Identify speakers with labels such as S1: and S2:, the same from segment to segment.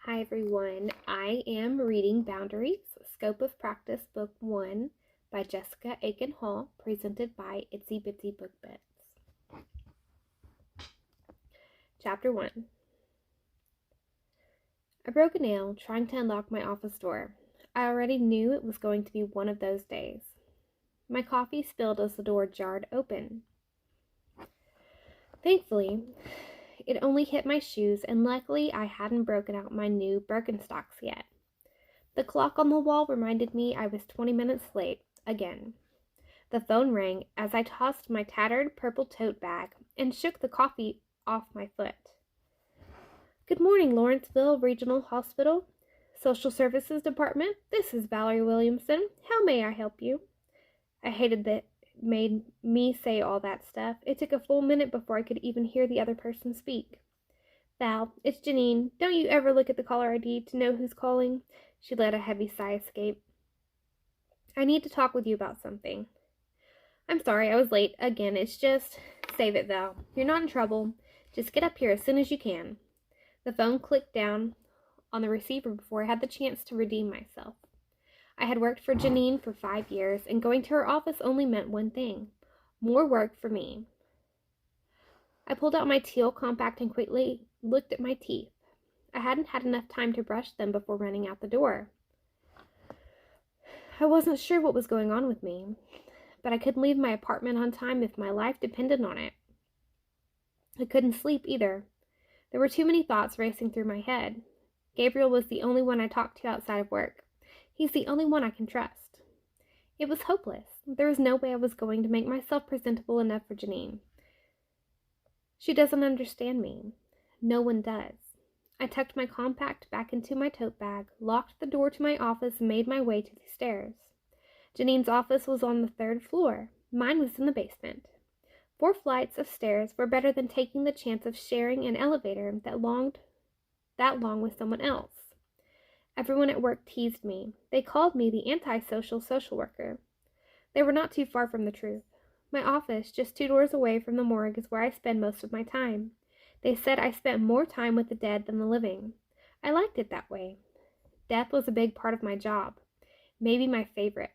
S1: Hi everyone, I am reading Boundaries, Scope of Practice, Book 1 by Jessica Aiken-Hall, presented by Itsy Bitsy Book Bits. Chapter 1. I broke a nail trying to unlock my office door. I already knew it was going to be one of those days. My coffee spilled as the door jarred open. Thankfully, it only hit my shoes, and luckily I hadn't broken out my new Birkenstocks yet. The clock on the wall reminded me I was 20 minutes late, again. The phone rang as I tossed my tattered purple tote bag and shook the coffee off my foot. Good morning, Lawrenceville Regional Hospital. Social Services Department. This is Valerie Williamson. How may I help you? I hated that it made me say all that stuff. It took a full minute before I could even hear the other person speak. Val, it's Janine. Don't you ever look at the caller ID to know who's calling? She let a heavy sigh escape. I need to talk with you about something. I'm sorry, I was late. Again, it's just... Save it, Val. You're not in trouble. Just get up here as soon as you can. The phone clicked down on the receiver before I had the chance to redeem myself. I had worked for Janine for 5 years, and going to her office only meant one thing: more work for me. I pulled out my teal compact and quickly looked at my teeth. I hadn't had enough time to brush them before running out the door. I wasn't sure what was going on with me, but I couldn't leave my apartment on time if my life depended on it. I couldn't sleep either. There were too many thoughts racing through my head. Gabriel was the only one I talked to outside of work. He's the only one I can trust. It was hopeless. There was no way I was going to make myself presentable enough for Janine. She doesn't understand me. No one does. I tucked my compact back into my tote bag, locked the door to my office, and made my way to the stairs. Janine's office was on the 3rd floor. Mine was in the basement. 4 flights of stairs were better than taking the chance of sharing an elevator that long with someone else. Everyone at work teased me. They called me the antisocial social worker. They were not too far from the truth. My office, just 2 doors away from the morgue, is where I spend most of my time. They said I spent more time with the dead than the living. I liked it that way. Death was a big part of my job, maybe my favorite.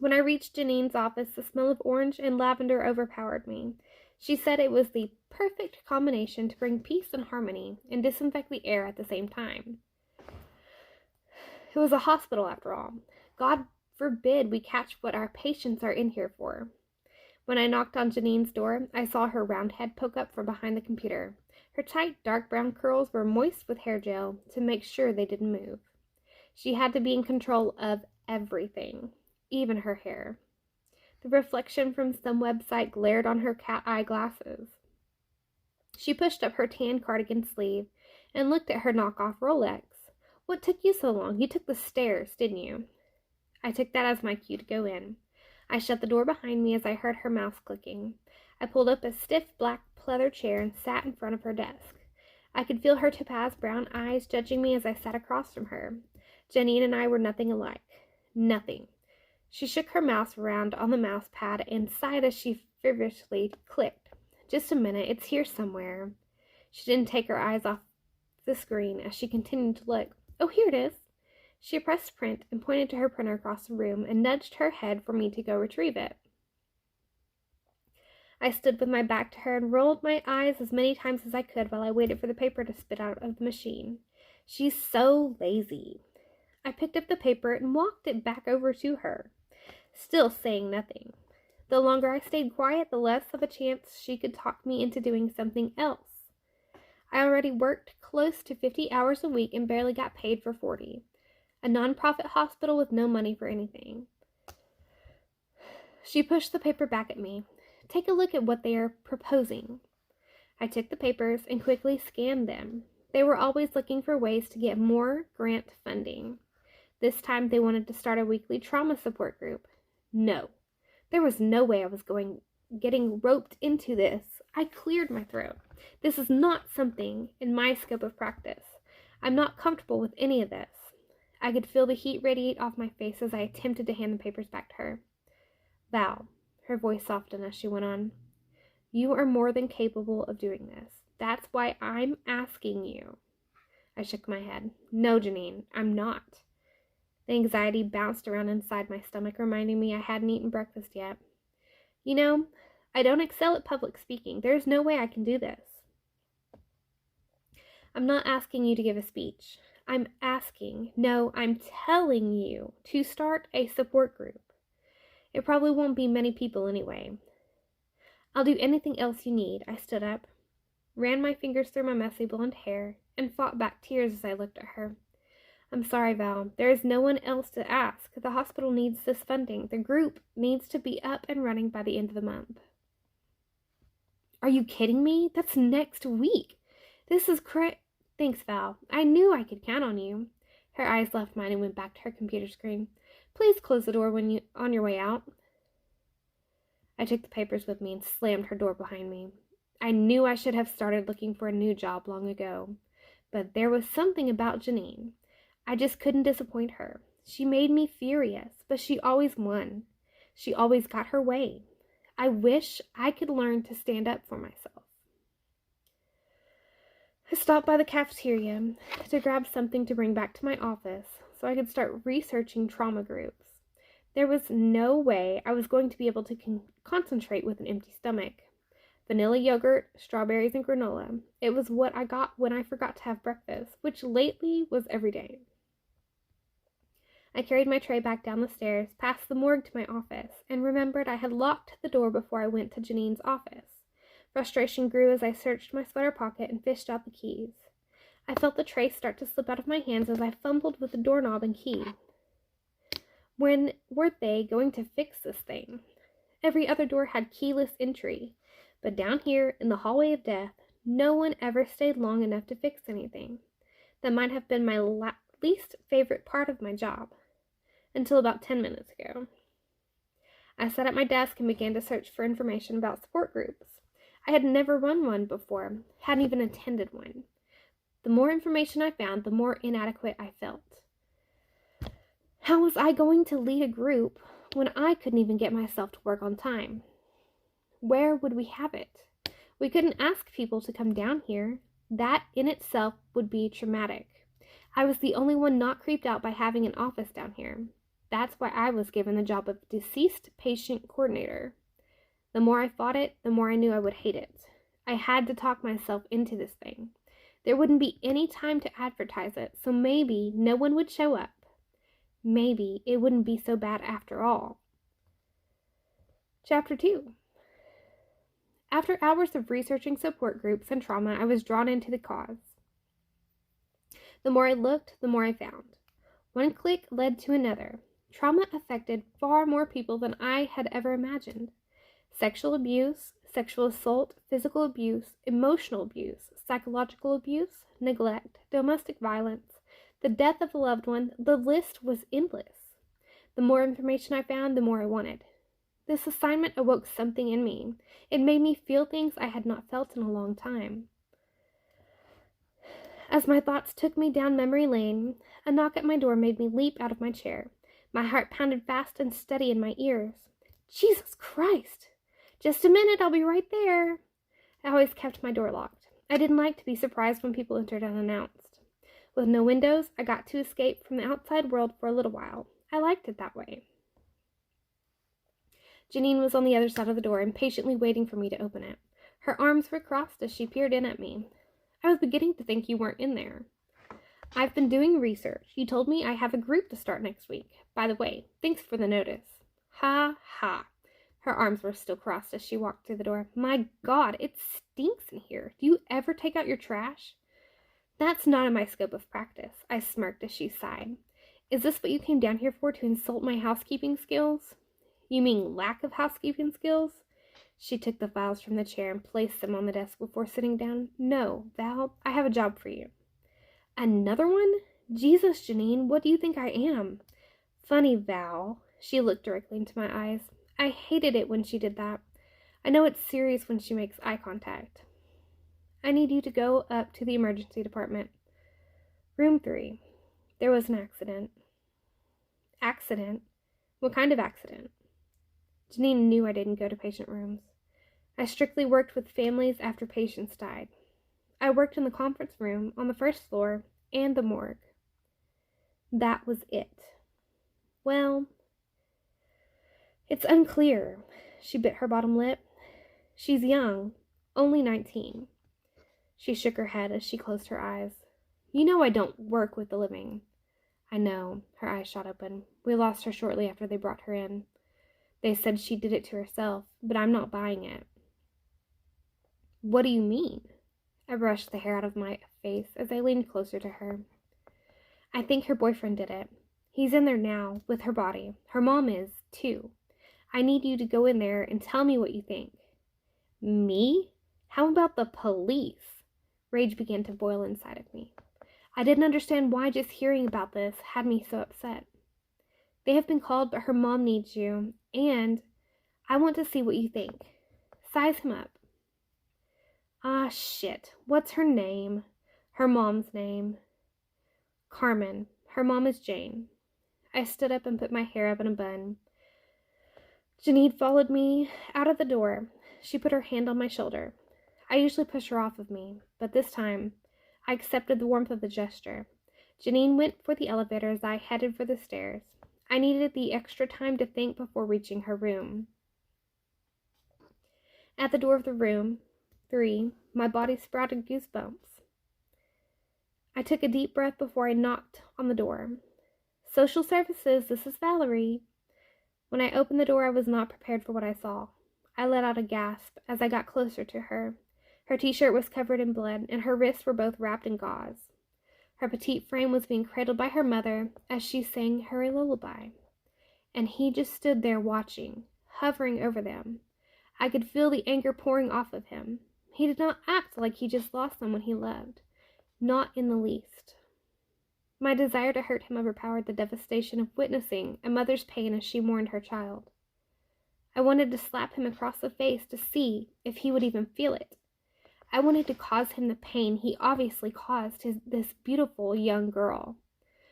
S1: When I reached Janine's office, the smell of orange and lavender overpowered me. She said it was the perfect combination to bring peace and harmony and disinfect the air at the same time. It was a hospital, after all. God forbid we catch what our patients are in here for. When I knocked on Janine's door, I saw her round head poke up from behind the computer. Her tight, dark brown curls were moist with hair gel to make sure they didn't move. She had to be in control of everything, even her hair. The reflection from some website glared on her cat eye glasses. She pushed up her tan cardigan sleeve and looked at her knockoff Rolex. What took you so long? You took the stairs, didn't you? I took that as my cue to go in. I shut the door behind me as I heard her mouse clicking. I pulled up a stiff black pleather chair and sat in front of her desk. I could feel her topaz brown eyes judging me as I sat across from her. Janine and I were nothing alike. Nothing. She shook her mouse around on the mouse pad and sighed as she feverishly clicked. Just a minute, it's here somewhere. She didn't take her eyes off the screen as she continued to look. Oh, here it is. She pressed print and pointed to her printer across the room and nudged her head for me to go retrieve it. I stood with my back to her and rolled my eyes as many times as I could while I waited for the paper to spit out of the machine. She's so lazy. I picked up the paper and walked it back over to her, still saying nothing. The longer I stayed quiet, the less of a chance she could talk me into doing something else. I already worked close to 50 hours a week and barely got paid for 40. A nonprofit hospital with no money for anything. She pushed the paper back at me. Take a look at what they are proposing. I took the papers and quickly scanned them. They were always looking for ways to get more grant funding. This time they wanted to start a weekly trauma support group. No. There was no way I was getting roped into this. I cleared my throat. This is not something in my scope of practice. I'm not comfortable with any of this. I could feel the heat radiate off my face as I attempted to hand the papers back to her. Val, her voice softened as she went on, you are more than capable of doing this. That's why I'm asking you. I shook my head. No, Janine, I'm not. The anxiety bounced around inside my stomach, reminding me I hadn't eaten breakfast yet. You know, I don't excel at public speaking. There's no way I can do this. I'm not asking you to give a speech. I'm telling you to start a support group. It probably won't be many people anyway. I'll do anything else you need. I stood up, ran my fingers through my messy blonde hair, and fought back tears as I looked at her. I'm sorry, Val. There is no one else to ask. The hospital needs this funding. The group needs to be up and running by the end of the month. Are you kidding me? That's next week. This is Thanks, Val. I knew I could count on you. Her eyes left mine and went back to her computer screen. Please close the door on your way out. I took the papers with me and slammed her door behind me. I knew I should have started looking for a new job long ago. But there was something about Janine. I just couldn't disappoint her. She made me furious, but she always won. She always got her way. I wish I could learn to stand up for myself. I stopped by the cafeteria to grab something to bring back to my office so I could start researching trauma groups. There was no way I was going to be able to concentrate with an empty stomach. Vanilla yogurt, strawberries, and granola. It was what I got when I forgot to have breakfast, which lately was every day. I carried my tray back down the stairs, past the morgue to my office, and remembered I had locked the door before I went to Janine's office. Frustration grew as I searched my sweater pocket and fished out the keys. I felt the tray start to slip out of my hands as I fumbled with the doorknob and key. When were they going to fix this thing? Every other door had keyless entry, but down here in the hallway of death, no one ever stayed long enough to fix anything. That might have been my least favorite part of my job, until about 10 minutes ago. I sat at my desk and began to search for information about support groups. I had never run one before, hadn't even attended one. The more information I found, the more inadequate I felt. How was I going to lead a group when I couldn't even get myself to work on time? Where would we have it? We couldn't ask people to come down here. That in itself would be traumatic. I was the only one not creeped out by having an office down here. That's why I was given the job of deceased patient coordinator. The more I fought it, the more I knew I would hate it. I had to talk myself into this thing. There wouldn't be any time to advertise it, so maybe no one would show up. Maybe it wouldn't be so bad after all. Chapter 2. After hours of researching support groups and trauma, I was drawn into the cause. The more I looked, the more I found. One click led to another. Trauma affected far more people than I had ever imagined. Sexual abuse, sexual assault, physical abuse, emotional abuse, psychological abuse, neglect, domestic violence, the death of a loved one, the list was endless. The more information I found, the more I wanted. This assignment awoke something in me. It made me feel things I had not felt in a long time. As my thoughts took me down memory lane, a knock at my door made me leap out of my chair. My heart pounded fast and steady in my ears. Jesus Christ! Just a minute, I'll be right there. I always kept my door locked. I didn't like to be surprised when people entered unannounced. With no windows, I got to escape from the outside world for a little while. I liked it that way. Janine was on the other side of the door, impatiently waiting for me to open it. Her arms were crossed as she peered in at me. I was beginning to think you weren't in there. I've been doing research. You told me I have a group to start next week. By the way, thanks for the notice. Ha ha. Her arms were still crossed as she walked through the door. My God, it stinks in here. Do you ever take out your trash? That's not in my scope of practice. I smirked as she sighed. Is this what you came down here for, to insult my housekeeping skills? You mean lack of housekeeping skills? She took the files from the chair and placed them on the desk before sitting down. No, Val, I have a job for you. Another one? Jesus, Janine, what do you think I am? Funny, Val. She looked directly into my eyes. I hated it when she did that. I know it's serious when she makes eye contact. I need you to go up to the emergency department. Room 3. There was an accident. Accident? What kind of accident? Janine knew I didn't go to patient rooms. I strictly worked with families after patients died. I worked in the conference room on the first floor and the morgue. That was it. Well, it's unclear. She bit her bottom lip. She's young, only 19. She shook her head as she closed her eyes. You know I don't work with the living. I know. Her eyes shot open. We lost her shortly after they brought her in. They said she did it to herself, but I'm not buying it. What do you mean? I brushed the hair out of my face as I leaned closer to her. I think her boyfriend did it. He's in there now, with her body. Her mom is, too. I need you to go in there and tell me what you think. Me? How about the police? Rage began to boil inside of me. I didn't understand why just hearing about this had me so upset. They have been called, but her mom needs you, and I want to see what you think. Size him up. Ah, shit. What's her name? Her mom's name. Carmen. Her mom is Jane. I stood up and put my hair up in a bun. Janine followed me out of the door. She put her hand on my shoulder. I usually push her off of me, but this time I accepted the warmth of the gesture. Janine went for the elevator as I headed for the stairs. I needed the extra time to think before reaching her room. At the door of the room 3, my body sprouted goosebumps. I took a deep breath before I knocked on the door. Social services, this is Valerie. When I opened the door, I was not prepared for what I saw. I let out a gasp as I got closer to her. Her t-shirt was covered in blood, and her wrists were both wrapped in gauze. Her petite frame was being cradled by her mother as she sang her a lullaby. And he just stood there watching, hovering over them. I could feel the anger pouring off of him. He did not act like he just lost someone he loved. Not in the least. My desire to hurt him overpowered the devastation of witnessing a mother's pain as she mourned her child. I wanted to slap him across the face to see if he would even feel it. I wanted to cause him the pain he obviously caused this beautiful young girl,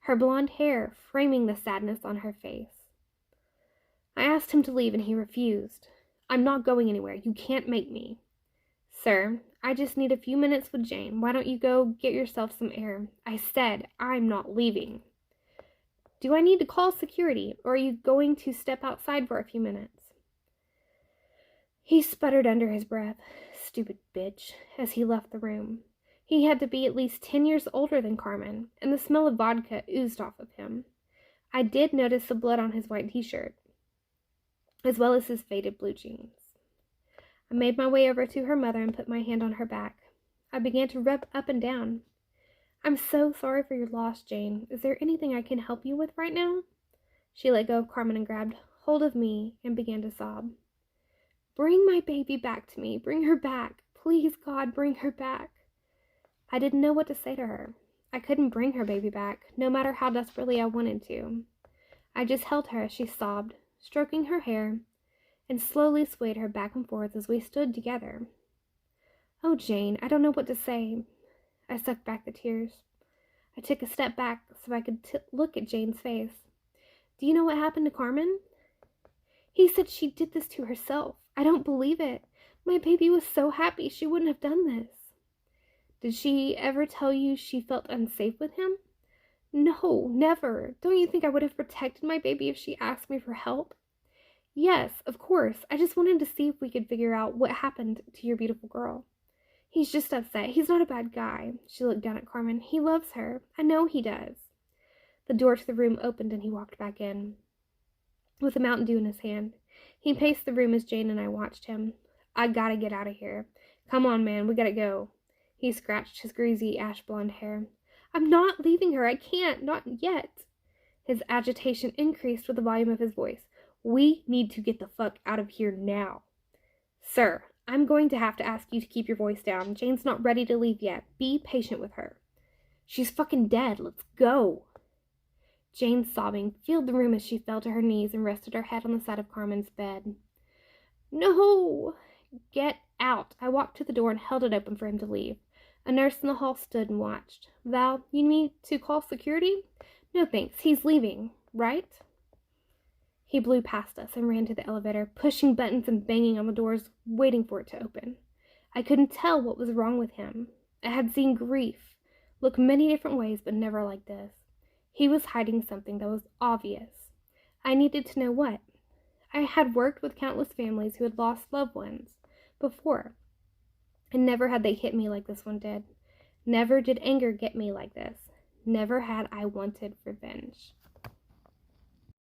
S1: her blonde hair framing the sadness on her face. I asked him to leave and he refused. I'm not going anywhere. You can't make me. Sir, I just need a few minutes with Jane. Why don't you go get yourself some air? I said I'm not leaving. Do I need to call security, or are you going to step outside for a few minutes? He sputtered under his breath, stupid bitch, as he left the room. He had to be at least 10 years older than Carmen, and the smell of vodka oozed off of him. I did notice the blood on his white t-shirt, as well as his faded blue jeans. I made my way over to her mother and put my hand on her back. I began to rub up and down. I'm so sorry for your loss, Jane. Is there anything I can help you with right now? She let go of Carmen and grabbed hold of me and began to sob. Bring my baby back to me. Bring her back. Please, God, bring her back. I didn't know what to say to her. I couldn't bring her baby back, no matter how desperately I wanted to. I just held her as she sobbed, stroking her hair, and slowly swayed her back and forth as we stood together. Oh, Jane, I don't know what to say. I sucked back the tears. I took a step back so I could look at Jane's face. Do you know what happened to Carmen? He said she did this to herself. I don't believe it. My baby was so happy she wouldn't have done this. Did she ever tell you she felt unsafe with him? No, never. Don't you think I would have protected my baby if she asked me for help? Yes, of course. I just wanted to see if we could figure out what happened to your beautiful girl. He's just upset. He's not a bad guy. She looked down at Carmen. He loves her. I know he does. The door to the room opened and he walked back in, with a Mountain Dew in his hand. He paced the room as Jane and I watched him. I gotta get out of here. Come on, man. We gotta go. He scratched his greasy ash blonde hair. I'm not leaving her. I can't. Not yet. His agitation increased with the volume of his voice. We need to get the fuck out of here now. Sir, I'm going to have to ask you to keep your voice down. Jane's not ready to leave yet. Be patient with her. She's fucking dead. Let's go. Jane, sobbing, filled the room as she fell to her knees and rested her head on the side of Carmen's bed. No! Get out. I walked to the door and held it open for him to leave. A nurse in the hall stood and watched. Val, you need me to call security? No thanks. He's leaving, right? He blew past us and ran to the elevator, pushing buttons and banging on the doors, waiting for it to open. I couldn't tell what was wrong with him. I had seen grief, look many different ways, but never like this. He was hiding something that was obvious. I needed to know what. I had worked with countless families who had lost loved ones before, and never had they hit me like this one did. Never did anger get me like this. Never had I wanted revenge.